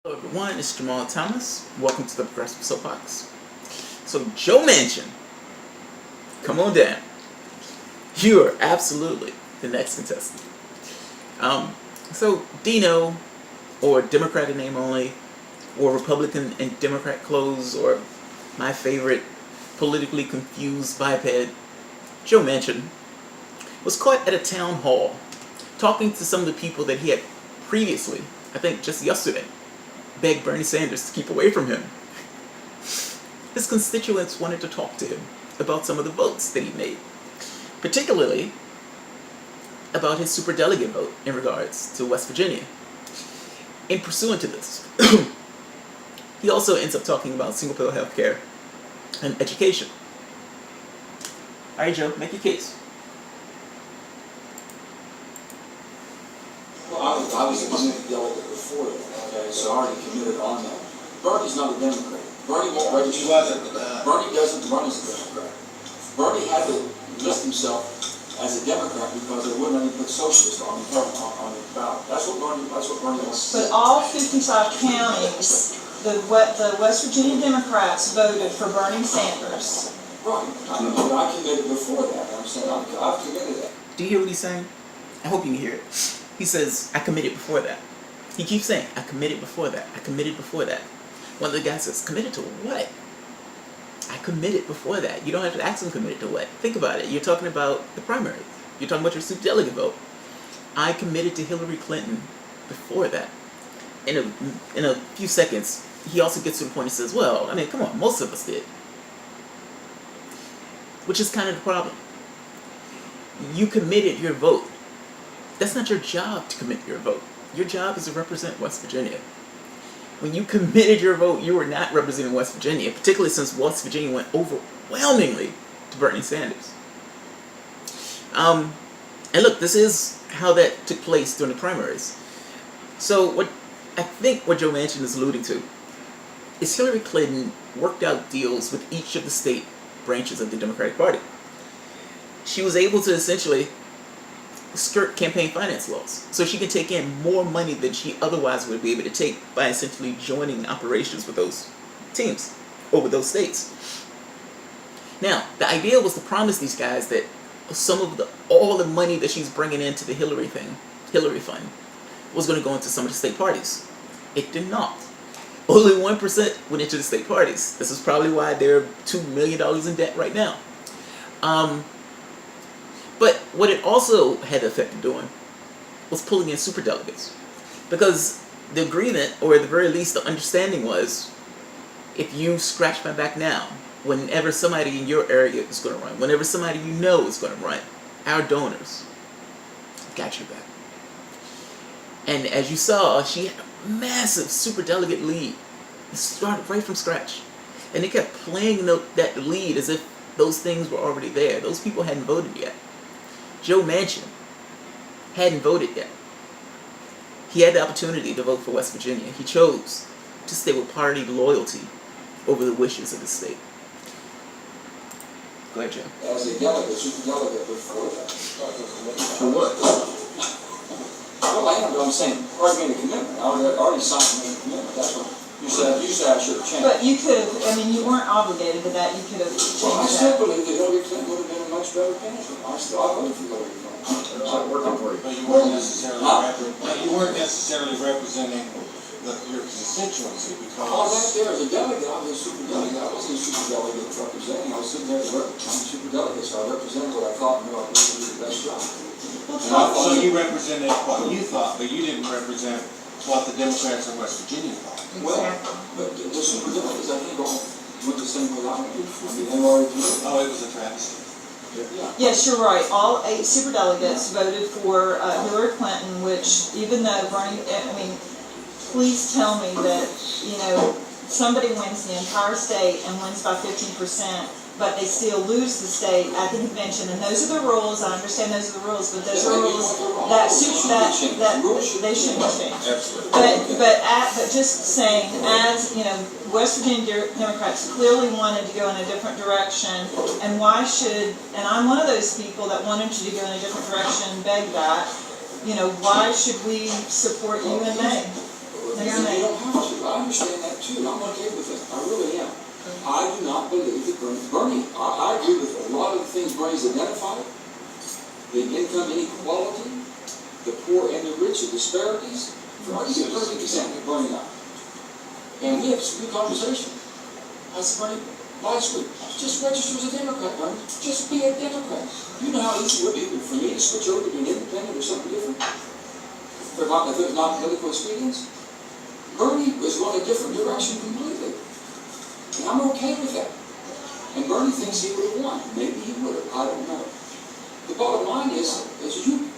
Hello everyone, it's Jamal Thomas. Welcome to the Progressive Soapbox. So Joe Manchin, come on down. You are absolutely the next contestant. So Dino, or Democrat in name only, or Republican and Democrat clothes, or my favorite politically confused biped, Joe Manchin, was caught at a town hall talking to some of the people that he had previously, I think just yesterday, begged Bernie Sanders to keep away from him. His constituents wanted to talk to him about some of the votes that he made, particularly about his superdelegate vote in regards to West Virginia. In pursuant to this, he also ends up talking about single-payer health care and education. All right, Joe, make your case. Well, I was a delegate before that, okay, so I already committed on that. Bernie's not a Democrat. Bernie won't register. He wasn't. Bernie doesn't run as a Democrat. Bernie had to list himself as a Democrat because they wouldn't let him put socialist on the ballot. That's what Bernie wants. But all 55 counties, the West Virginia Democrats voted for Bernie Sanders. Right. I committed before that. I'm saying I've committed that. Do you hear what he's saying? I hope you can hear it. He says, I committed before that. He keeps saying, I committed before that. I committed before that. One of the guys says, committed to what? I committed before that. You don't have to ask him committed to what. Think about it. You're talking about the primary. You're talking about your superdelegate vote. I committed to Hillary Clinton before that. In a few seconds, he also gets to the point and says, well, I mean, come on, most of us did. Which is kind of the problem. You committed your vote. That's not your job to commit your vote. Your job is to represent West Virginia. When you committed your vote, you were not representing West Virginia, particularly since West Virginia went overwhelmingly to Bernie Sanders. And look, this is how that took place during the primaries. So I think what Joe Manchin is alluding to is Hillary Clinton worked out deals with each of the state branches of the Democratic Party. She was able to essentially skirt campaign finance laws, so she can take in more money than she otherwise would be able to take by essentially joining operations with those teams over those states. Now, the idea was to promise these guys that all the money that she's bringing into the Hillary Fund, was going to go into some of the state parties. It did not. Only 1% went into the state parties. This is probably why they're $2 million in debt right now. But what it also had the effect of doing was pulling in superdelegates. Because the agreement, or at the very least the understanding was, if you scratch my back now, whenever somebody in your area is going to run, whenever somebody you know is going to run, our donors got your back. And as you saw, she had a massive superdelegate lead. It started right from scratch. And they kept playing that lead as if those things were already there. Those people hadn't voted yet. Joe Manchin hadn't voted yet. He had the opportunity to vote for West Virginia. He chose to stay with party loyalty over the wishes of the state. Go ahead, Joe. As a delegate, superdelegate before that. For what? Well, I am, but I'm saying, already made a commitment. I already signed and made a commitment. That's what you said I should have changed. But you could have, I mean, you weren't obligated to that. You could have changed Well, I still that. believe that Hillary Clinton would have been a much better candidate. I voted for Hillary Clinton. It's not working for you. But you weren't necessarily representing your constituency I was out because. there as a delegate. I was a superdelegate. I wasn't a superdelegate representing. I was sitting there as a superdelegate, so I represented what I thought and what I believed would be the best job. So you represented what you thought, but you didn't represent what the Democrats in West Virginia thought. Well, but the superdelegates, I think, all went the same way I did. I mean, they already did. Oh, it was a travesty. Yeah. Yes, you're right. All 8 superdelegates voted for Hillary Clinton, which even though Bernie, I mean, please tell me that, somebody wins the entire state and wins by 15%, but they still lose the state at the convention, and those are the rules. I understand those are the rules, but those are rules that they shouldn't change. Absolutely. But just saying, as West Virginia Democrats clearly wanted to go in a different direction, and why should? And I'm one of those people that wanted you to go in a different direction, beg that. Why should we support you in May? You don't have to. not believe that Bernie, I agree with a lot of the things Bernie's identified, the income inequality, the poor and the rich, the disparities. I'll give you a perfect example of Bernie and I. And we had a good conversation. I said, Bernie, last week, just register as a Democrat, Bernie. Just be a Democrat. You know how easy it would be for me to switch over to being independent or something different? If it was not political expedience? Bernie was going a different direction completely. And I'm okay with that. And Bernie thinks he would have won. Maybe he would have. I don't know. The bottom line is you...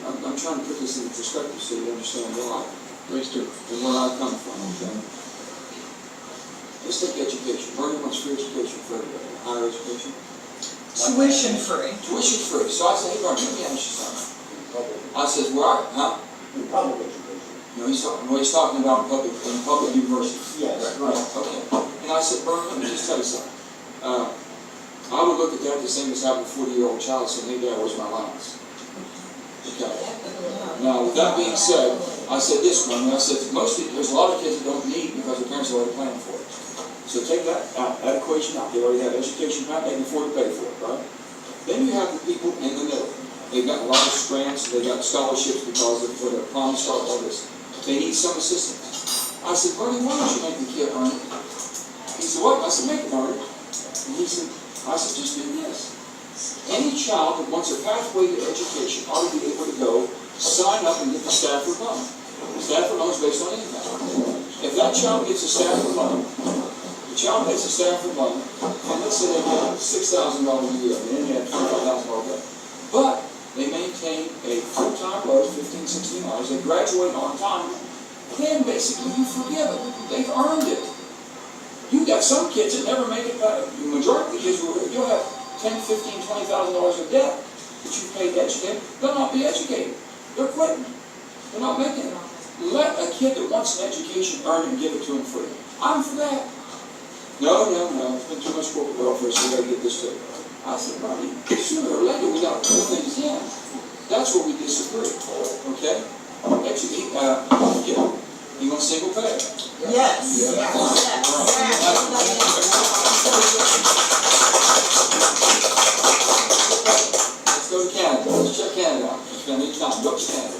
I'm trying to put this in perspective so you understand why. Please do. And where I come from, okay? Let's take education. Bernie wants free education for everybody. Higher education. Tuition free. Tuition free. So I said, hey, Bernie, let me ask you something. I said, well, huh? Public education. No, he's talking about public universities. Yes. Right. Okay. And I said, Bernie, let me just tell you something. I would look at that the same as having a 40-year-old child saying, hey, Dad, where's my allowance? Okay. Now, with that being said, I said this one. I said, there's a lot of kids that don't need because their parents are already planning for it. So take that out, that equation out. They already have education plan, they can afford to pay for it, right? Then you have the people in the middle. They've got a lot of grants, they've got scholarships because of for their prom start, all this. They need some assistance. I said, Bernie, why don't you make the kid earn it? He said, what? I said, make it earn it. And he said, I said, just do this. Any child that wants a pathway to education ought to be able to go sign up and get the Stafford loan. The Stafford loan is based on income. If that child gets a Stafford loan, the child gets a Stafford loan, and let's say they get $6,000 a year, and then they have $25,000 debt. But they maintain a full-time load, 15, 16 hours, they graduate on time, then basically you forgive it. They've earned it. You got some kids that never make it back. The majority of the kids, you'll have $10, $15, $20,000 of debt that you've paid to educate. They'll not be educated. They're quitting. They're not making it. Let a kid that wants an education earn and give it to him free. I'm for that. No, it's been too much corporate welfare, so we got to get this too. I said, Bernie, sooner or later we got to put things in. That's where we disagree. Okay? Educate, you want single pay? Yes. Let's go to Canada. Let's check Canada out. It's going to need time. Go to Canada.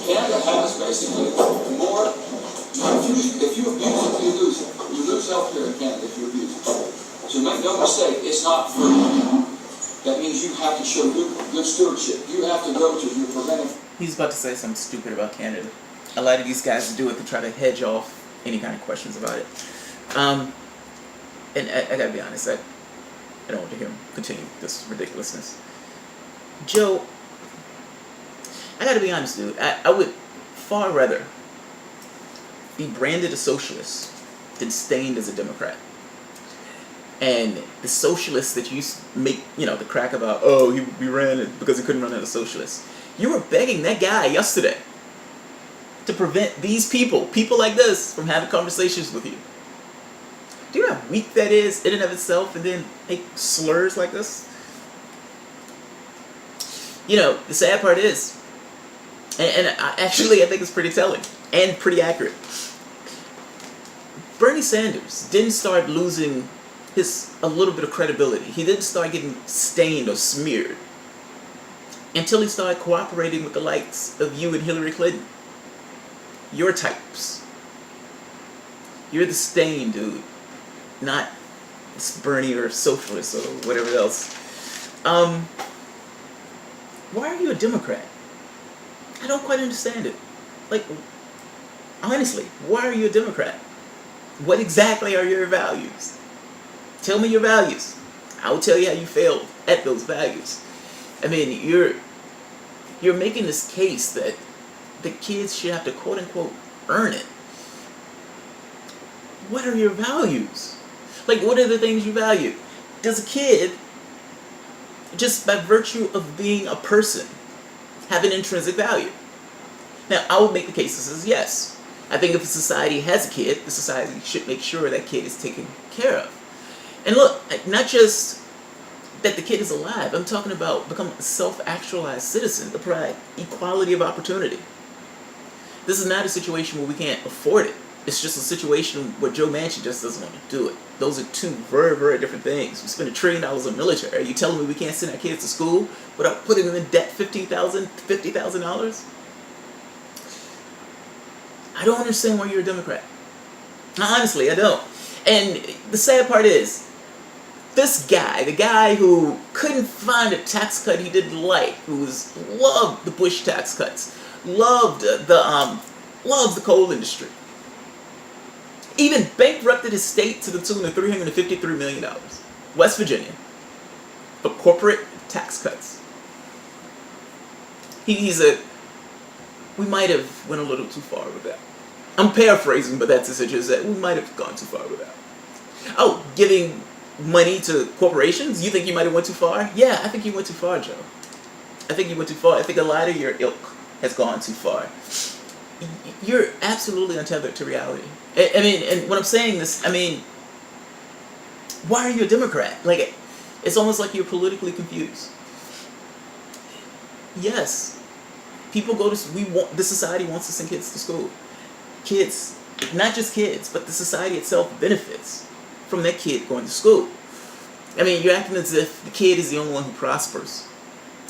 Canada has basically more. If you abuse it, you lose it. You lose health care in Canada if you abuse it. So make no mistake, it's not free. That means you have to show good stewardship. You have to go to your preventive. He's about to say something stupid about Canada. A lot of these guys do it to try to hedge off any kind of questions about it. And I gotta be honest, I don't want to hear him continue this ridiculousness. Joe, I gotta be honest, dude. I would far rather be branded a socialist than stained as a Democrat. And the socialists that you make, the crack about, oh, he ran it because he couldn't run as a socialist. You were begging that guy yesterday to prevent these people like this, from having conversations with you. Do you know how weak that is in and of itself, and then make slurs like this? The sad part is, and I think it's pretty telling and pretty accurate. Bernie Sanders didn't start losing a little bit of credibility. He didn't start getting stained or smeared until he started cooperating with the likes of you and Hillary Clinton. Your types. You're the stain, dude. Not Bernie or socialist or whatever else. Why are you a Democrat? I don't quite understand it. Honestly, why are you a Democrat? What exactly are your values? Tell me your values. I'll tell you how you failed at those values. I mean, you're making this case that the kids should have to quote unquote earn it. What are your values? What are the things you value? Does a kid, just by virtue of being a person, have an intrinsic value? Now, I would make the case that says yes. I think if a society has a kid, the society should make sure that kid is taken care of. And look, not just that the kid is alive. I'm talking about becoming a self-actualized citizen, to provide equality of opportunity. This is not a situation where we can't afford it. It's just a situation where Joe Manchin just doesn't want to do it. Those are two very, very different things. We spend $1 trillion on military. Are you telling me we can't send our kids to school without putting them in debt $50,000? I don't understand why you're a Democrat. Honestly, I don't. And the sad part is, this guy, the guy who couldn't find a tax cut he didn't like, loved the Bush tax cuts, loved the coal industry, even bankrupted his state to the tune of $353 million, West Virginia, for corporate tax cuts. We might have went a little too far with that. I'm paraphrasing, but that's essentially that we might have gone too far with that. Oh, giving money to corporations? You think you might have went too far? Yeah, I think you went too far, Joe. I think you went too far. I think a lot of your ilk has gone too far. You're absolutely untethered to reality. I mean, and when I'm saying this, I mean, why are you a Democrat? Like, it's almost like you're politically confused. Yes, people go to, the society wants to send kids to school. Kids, not just kids, but the society itself benefits from that kid going to school. I mean, you're acting as if the kid is the only one who prospers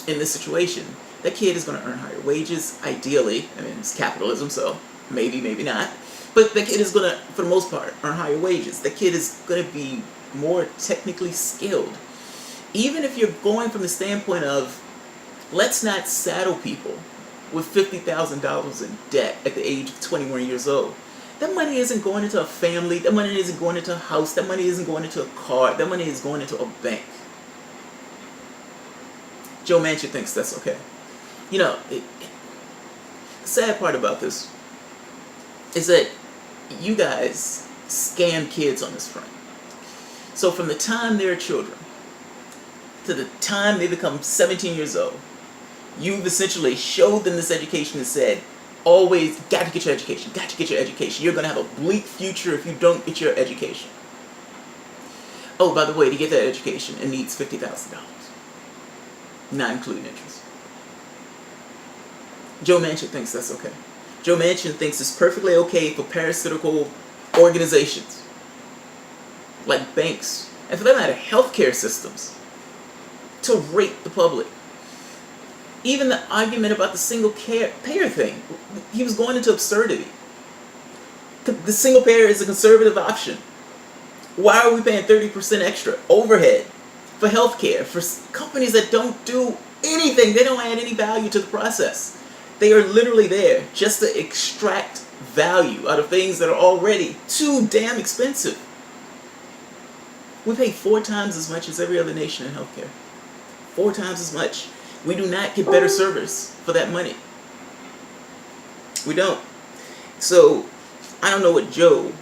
in this situation. That kid is going to earn higher wages, ideally. I mean, it's capitalism, so maybe, maybe not. But that kid is going to, for the most part, earn higher wages. That kid is going to be more technically skilled. Even if you're going from the standpoint of, let's not saddle people with $50,000 in debt at the age of 21 years old. That money isn't going into a family. That money isn't going into a house. That money isn't going into a car. That money is going into a bank. Joe Manchin thinks that's okay. You know, the sad part about this is that you guys scam kids on this front. So from the time they're children to the time they become 17 years old, you've essentially showed them this education and said, always got to get your education, got to get your education. You're going to have a bleak future if you don't get your education. Oh, by the way, to get that education, it needs $50,000, not including interest. Joe Manchin thinks that's okay. Joe Manchin thinks it's perfectly okay for parasitical organizations, like banks, and for that matter, healthcare systems, to rape the public. Even the argument about the single payer thing, he was going into absurdity. The single payer is a conservative option. Why are we paying 30% extra overhead for healthcare for companies that don't do anything? They don't add any value to the process. They are literally there just to extract value out of things that are already too damn expensive. We pay 4 times as much as every other nation in healthcare. 4 times as much. We do not get better service for that money. We don't. So, I don't know what Joe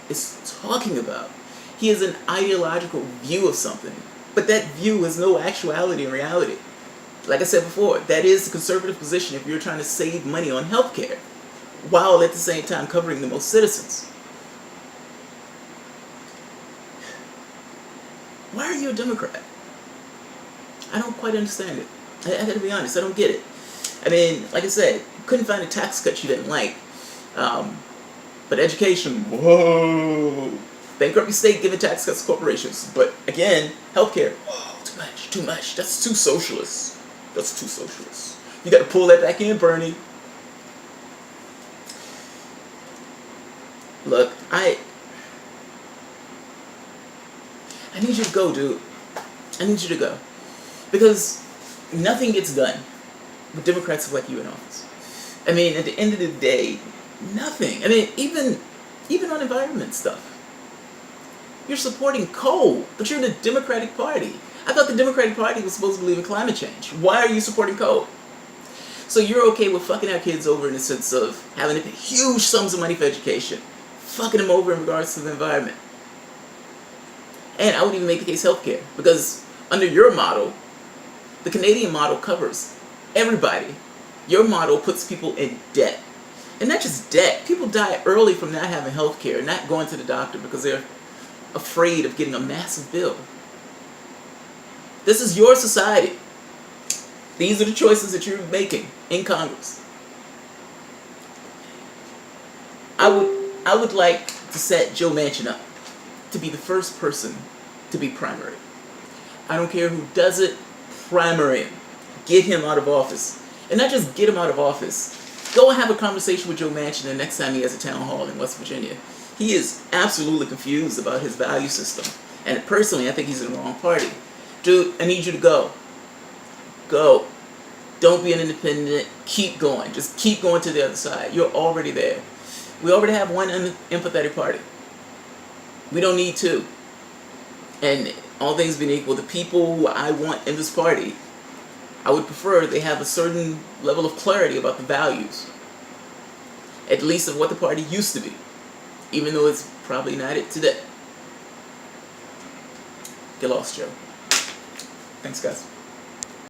is talking about. He has an ideological view of something, but that view has no actuality in reality. Like I said before, that is the conservative position if you're trying to save money on healthcare, while at the same time covering the most citizens. Why are you a Democrat? I don't quite understand it. I gotta be honest, I don't get it. I mean, like I said, couldn't find a tax cut you didn't like. But education, whoa. Bankrupt your state, giving tax cuts to corporations. But again, healthcare, whoa, too much. That's too socialist. That's too socialist. You gotta pull that back in, Bernie. Look, I need you to go, dude. I need you to go. Because nothing gets done with Democrats like you in office. I mean, at the end of the day, nothing. I mean, even on environment stuff. You're supporting coal, but you're in the Democratic Party. I thought the Democratic Party was supposed to believe in climate change. Why are you supporting coal? So you're okay with fucking our kids over in the sense of having to pay huge sums of money for education, fucking them over in regards to the environment. And I would even make the case healthcare, because under your model, the Canadian model covers everybody. Your model puts people in debt. And not just debt. People die early from not having health care, not going to the doctor because they're afraid of getting a massive bill. This is your society. These are the choices that you're making in Congress. I would I would like to set Joe Manchin up to be the first person to be primary. I don't care who does it, primary him. Get him out of office. And not just get him out of office. Go and have a conversation with Joe Manchin the next time he has a town hall in West Virginia. He is absolutely confused about his value system. And personally, I think he's in the wrong party. Dude, I need you to go. Go. Don't be an independent. Keep going. Just keep going to the other side. You're already there. We already have one empathetic party. We don't need two. And all things being equal, the people who I want in this party, I would prefer they have a certain level of clarity about the values. At least of what the party used to be. Even though it's probably not it today. Get lost, Joe. Thanks, guys.